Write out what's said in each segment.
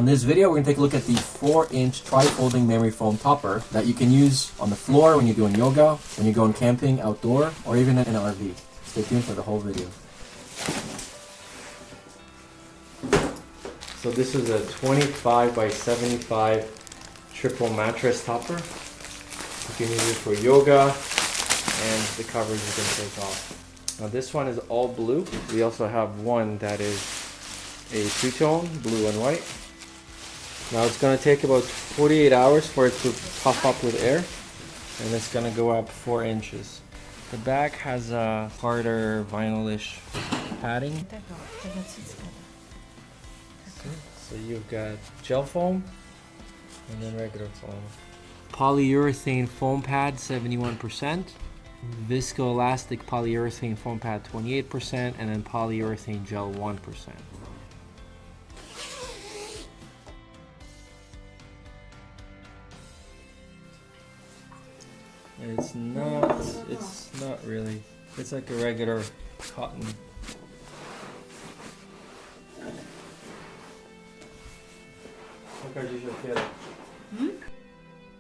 On this video, we're going to take a look at the 4-inch tri-folding memory foam topper that you can use on the floor when you're doing yoga, when you're going camping outdoor, or even in an RV. Stay tuned for the whole video. So this is a 25 by 75 triple mattress topper. You can use it for yoga, and the covers you can take off. Now this one is all blue. We also have one that is a two-tone, blue and white. Now it's going to take about 48 hours for it to puff up with air, and it's going to go up 4 inches. The back has a harder vinyl-ish padding. So you've got gel foam and then regular foam. Polyurethane foam pad 71%, viscoelastic polyurethane foam pad 28%, and then polyurethane gel 1%. It's not really. It's like a regular cotton.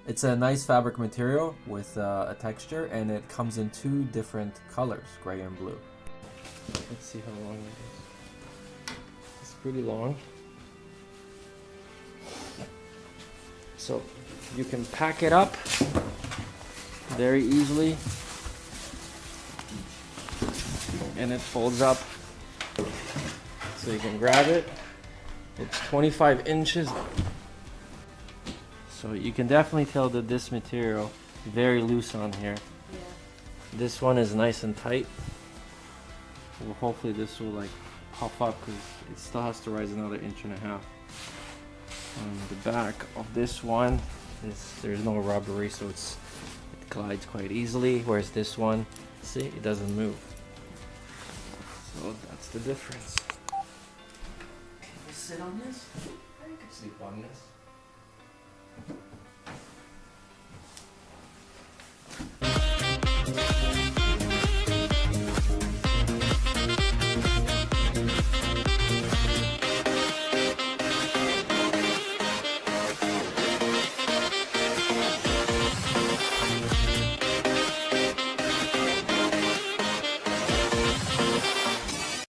It's a nice fabric material with a texture, and it comes in 2 different colors, gray and blue. Let's see how long it is. It's pretty long. So you can pack it up very easily, and it folds up so you can grab it. It's 25 inches, so you can definitely tell that this material is very loose on here. Yeah. This one is nice and tight. Well, hopefully this will like puff up, because it still has to rise another 1.5 inches. On the back of this one there's no rubbery, so it glides quite easily, whereas this one, see, it doesn't move. So that's the difference. Can you sit on this? I can sleep on this.